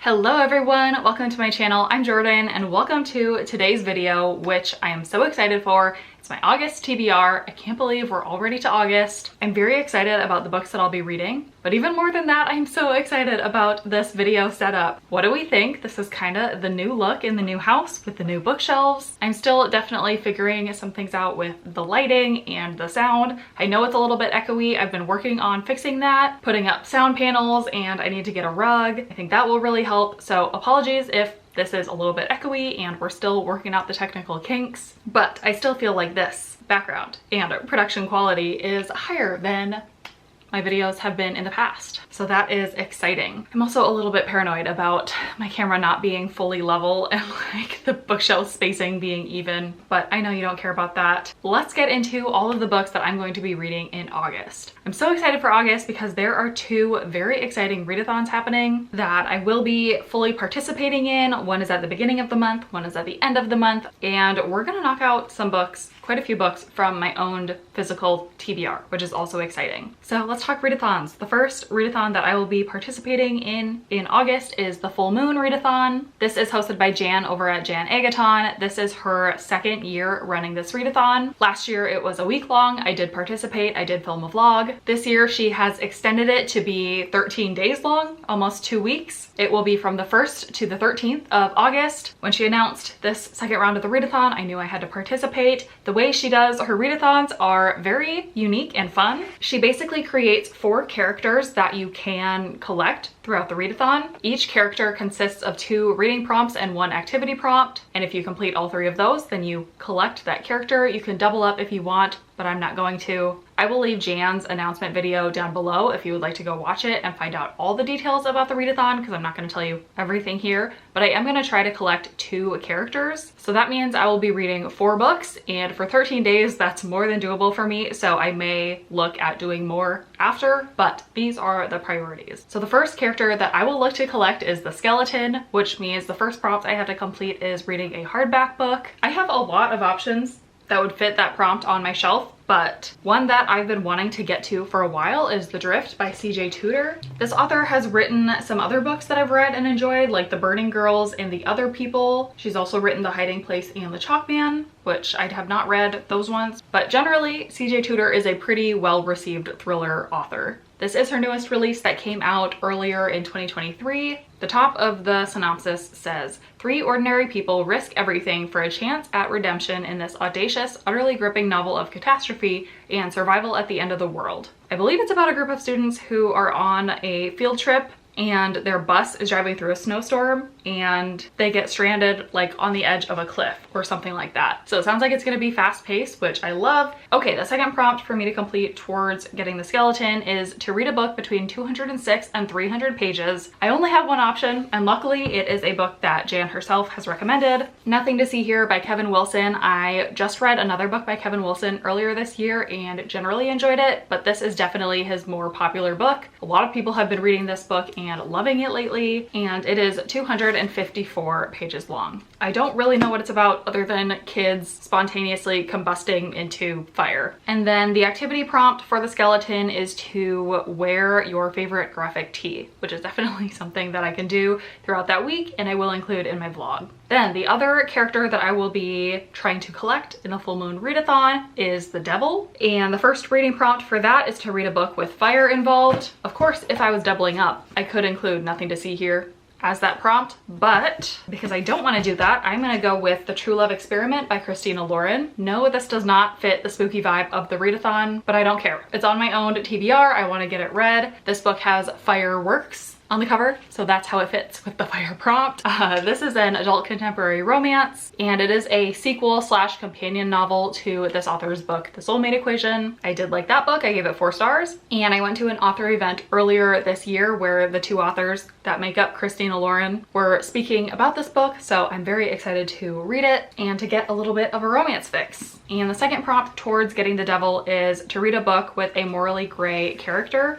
Hello everyone, welcome to my channel. I'm Jordyn and welcome to today's video, which I am so excited for. It's my August TBR. I can't believe we're already to August. I'm very excited about the books that I'll be reading, but even more than that, I'm so excited about this video setup. What do we think? This is kind of the new look in the new house with the new bookshelves. I'm still definitely figuring some things out with the lighting and the sound. I know it's a little bit echoey. I've been working on fixing that, putting up sound panels, and I need to get a rug. I think that will really help. So apologies if this is a little bit echoey and we're still working out the technical kinks, but I still feel like this background and production quality is higher than my videos have been in the past. So that is exciting. I'm also a little bit paranoid about my camera not being fully level and like the bookshelf spacing being even, but I know you don't care about that. Let's get into all of the books that I'm going to be reading in August. I'm so excited for August because there are two very exciting readathons happening that I will be fully participating in. One is at the beginning of the month, one is at the end of the month, and we're gonna knock out some books, quite a few books from my owned physical TBR, which is also exciting. So let's talk readathons. The first readathon that I will be participating in August is the Full Moon Readathon. This is hosted by Jan over at Readathon. This is her second year running this readathon. Last year it was a week long. I did participate, I did film a vlog. This year she has extended it to be 13 days long, almost 2 weeks. It will be from the 1st to the 13th of August. When she announced this second round of the readathon, I knew I had to participate. The way she does her readathons are very unique and fun. She basically creates 4 characters that you can collect throughout the readathon. Each character consists of 2 reading prompts and 1 activity prompt. And if you complete all 3 of those, then you collect that character. You can double up if you want, but I'm not going to. I will leave Jan's announcement video down below if you would like to go watch it and find out all the details about the readathon, because I'm not going to tell you everything here, but I am going to try to collect 2 characters. So that means I will be reading 4 books, and for 13 days, that's more than doable for me. So I may look at doing more after, but these are the priorities. So the first character that I will look to collect is the skeleton, which means the first prompt I have to complete is reading a hardback book. I have a lot of options that would fit that prompt on my shelf, but one that I've been wanting to get to for a while is The Drift by CJ Tudor. This author has written some other books that I've read and enjoyed, like The Burning Girls and The Other People. She's also written The Hiding Place and The Chalkman, which I have not read those ones, but generally CJ Tudor is a pretty well-received thriller author. This is her newest release that came out earlier in 2023. The top of the synopsis says, 3 ordinary people risk everything for a chance at redemption in this audacious, utterly gripping novel of catastrophe and survival at the end of the world. I believe it's about a group of students who are on a field trip and their bus is driving through a snowstorm and they get stranded like on the edge of a cliff or something like that. So it sounds like it's going to be fast paced, which I love. Okay, the second prompt for me to complete towards getting the skeleton is to read a book between 206 and 300 pages. I only have one option, and luckily it is a book that Jan herself has recommended. Nothing to See Here by Kevin Wilson. I just read another book by Kevin Wilson earlier this year and generally enjoyed it, but this is definitely his more popular book. A lot of people have been reading this book and loving it lately, and it is 254 pages long. I don't really know what it's about other than kids spontaneously combusting into fire. And then the activity prompt for the skeleton is to wear your favorite graphic tee, which is definitely something that I can do throughout that week and I will include in my vlog. Then the other character that I will be trying to collect in the Full Moon Readathon is the Devil. And the first reading prompt for that is to read a book with fire involved. Of course, if I was doubling up, I could include Nothing to See Here as that prompt, but because I don't want to do that, I'm going to go with The True Love Experiment by Christina Lauren. No, this does not fit the spooky vibe of the readathon, but I don't care. It's on my own TBR. I want to get it read. This book has fireworks on the cover, so that's how it fits with the fire prompt. This is an adult contemporary romance, and it is a sequel slash companion novel to this author's book, The Soulmate Equation. I did like that book. I gave it 4 stars, and I went to an author event earlier this year where the 2 authors that make up Christina Lauren were speaking about this book, so I'm very excited to read it and to get a little bit of a romance fix. And the second prompt towards getting the Devil is to read a book with a morally gray character.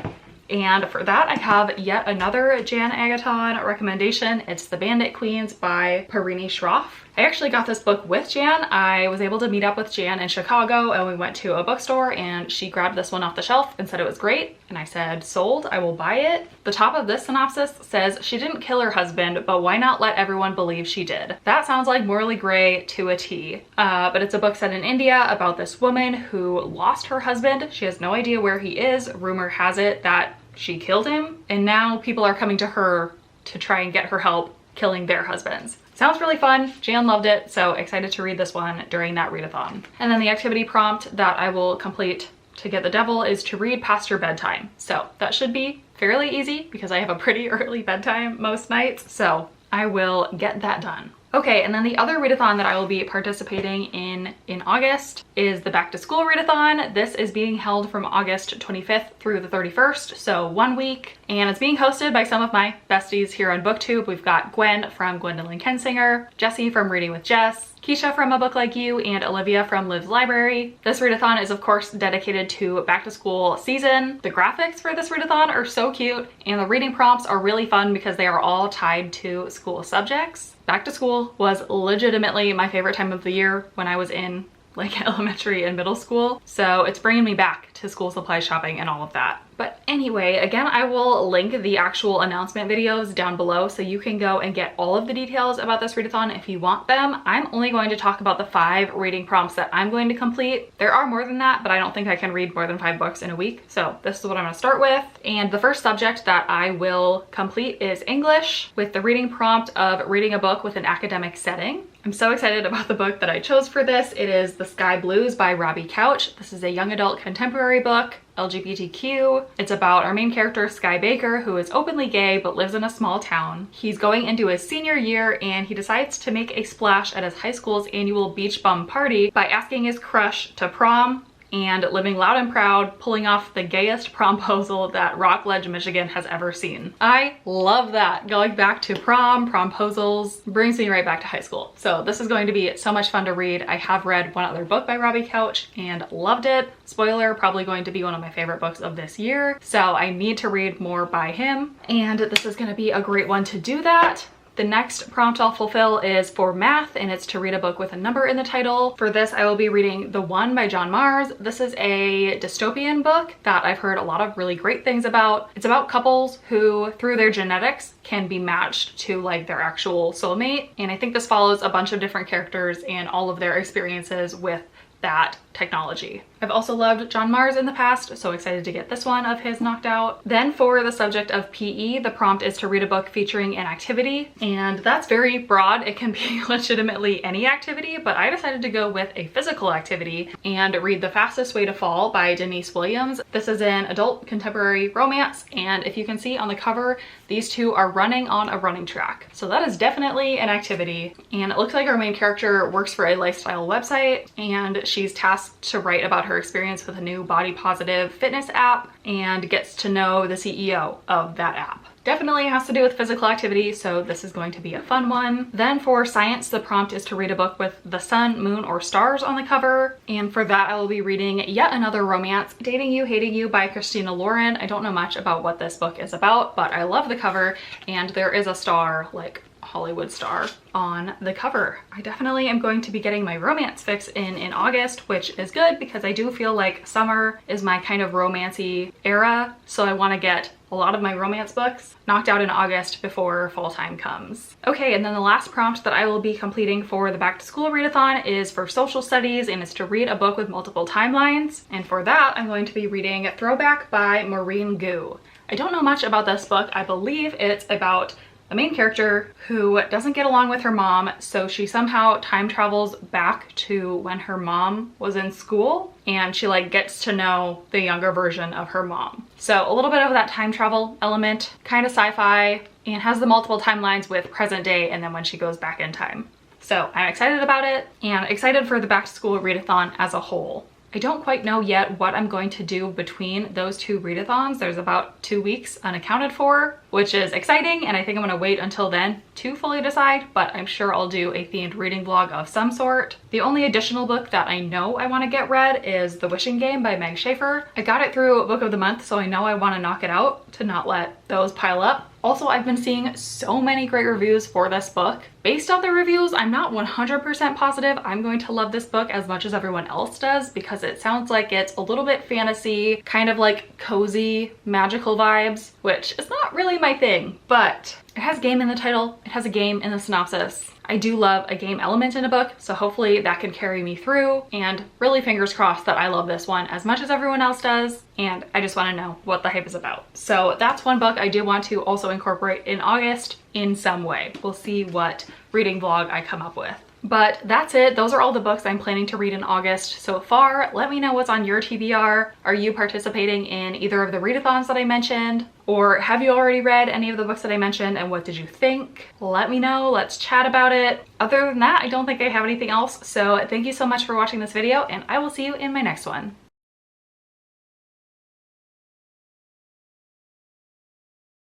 And for that, I have yet another Jan Agaton recommendation. It's The Bandit Queens by Parini Shroff. I actually got this book with Jan. I was able to meet up with Jan in Chicago and we went to a bookstore and she grabbed this one off the shelf and said it was great. And I said, sold, I will buy it. The top of this synopsis says, she didn't kill her husband, but why not let everyone believe she did? That sounds like morally gray to a T. But it's a book set in India about this woman who lost her husband. She has no idea where he is. Rumor has it that she killed him. And now people are coming to her to try and get her help killing their husbands. Sounds really fun. Jan loved it, so excited to read this one during that readathon. And then the activity prompt that I will complete to get the devil is to read past your bedtime. So that should be fairly easy because I have a pretty early bedtime most nights, so I will get that done. Okay, and then the other readathon that I will be participating in August is the back to school readathon. This is being held from August 25th through the 31st, so 1 week. And it's being hosted by some of my besties here on BookTube. We've got Gwen from Gwendolyn Kensinger, Jessie from Reading with Jess, Keisha from A Book Like You, and Olivia from Liv's Library. This readathon is of course dedicated to back to school season. The graphics for this readathon are so cute and the reading prompts are really fun because they are all tied to school subjects. Back to school was legitimately my favorite time of the year when I was in like elementary and middle school. So it's bringing me back to school supply shopping and all of that. But anyway, again, I will link the actual announcement videos down below so you can go and get all of the details about this readathon if you want them. I'm only going to talk about the 5 reading prompts that I'm going to complete. There are more than that, but I don't think I can read more than 5 books in a week. So this is what I'm gonna start with. And the first subject that I will complete is English with the reading prompt of reading a book with an academic setting. I'm so excited about the book that I chose for this. It is The Sky Blues by Robbie Couch. This is a young adult contemporary book, LGBTQ. It's about our main character, Sky Baker, who is openly gay but lives in a small town. He's going into his senior year and he decides to make a splash at his high school's annual beach bum party by asking his crush to prom and living loud and proud, pulling off the gayest promposal that Rockledge, Michigan has ever seen. I love that. Going back to promposals brings me right back to high school. So this is going to be so much fun to read. I have read one other book by Robbie Couch and loved it. Spoiler, probably going to be one of my favorite books of this year. So I need to read more by him. And this is going to be a great one to do that. The next prompt I'll fulfill is for math, and it's to read a book with a number in the title. For this, I will be reading The One by John Mars. This is a dystopian book that I've heard a lot of really great things about. It's about couples who, through their genetics, can be matched to like their actual soulmate. And I think this follows a bunch of different characters and all of their experiences with that technology. I've also loved John Mars in the past, so excited to get this one of his knocked out. Then for the subject of PE, the prompt is to read a book featuring an activity, and that's very broad. It can be legitimately any activity, but I decided to go with a physical activity and read The Fastest Way to Fall by Denise Williams. This is an adult contemporary romance, and if you can see on the cover, these two are running on a running track. So that is definitely an activity, and it looks like our main character works for a lifestyle website, and she's tasked to write about her experience with a new body positive fitness app and gets to know the CEO of that app. Definitely has to do with physical activity, so this is going to be a fun one. Then for science, the prompt is to read a book with the sun, moon, or stars on the cover. And for that, I will be reading yet another romance, Dating You, Hating You by Christina Lauren. I don't know much about what this book is about, but I love the cover, and there is a star, like Hollywood star, on the cover. I definitely am going to be getting my romance fix in August, which is good because I do feel like summer is my kind of romancy era, so I want to get a lot of my romance books knocked out in August before fall time comes. Okay, and then the last prompt that I will be completing for the back to school readathon is for social studies, and it's to read a book with multiple timelines. And for that, I'm going to be reading Throwback by Maureen Gu. I don't know much about this book. I believe it's about the main character who doesn't get along with her mom, so she somehow time travels back to when her mom was in school, and she like gets to know the younger version of her mom. So a little bit of that time travel element, kind of sci-fi, and has the multiple timelines with present day and then when she goes back in time. So I'm excited about it and excited for the back to school readathon as a whole. I don't quite know yet what I'm going to do between those two readathons. There's about 2 weeks unaccounted for, which is exciting, and I think I'm gonna wait until then to fully decide, but I'm sure I'll do a themed reading vlog of some sort. The only additional book that I know I want to get read is The Wishing Game by Meg Schaefer. I got it through Book of the Month, so I know I want to knock it out to not let those pile up. Also, I've been seeing so many great reviews for this book. Based on the reviews, I'm not 100% positive I'm going to love this book as much as everyone else does, because it sounds like it's a little bit fantasy, kind of like cozy, magical vibes, which is not really my thing, but it has game in the title, it has a game in the synopsis. I do love a game element in a book, so hopefully that can carry me through, and really fingers crossed that I love this one as much as everyone else does, and I just want to know what the hype is about. So that's one book I do want to also incorporate in August in some way. We'll see what reading vlog I come up with. But that's it. Those are all the books I'm planning to read in August so far. Let me know what's on your TBR. Are you participating in either of the readathons that I mentioned? Or have you already read any of the books that I mentioned, and what did you think? Let me know. Let's chat about it. Other than that, I don't think I have anything else. So thank you so much for watching this video, and I will see you in my next one.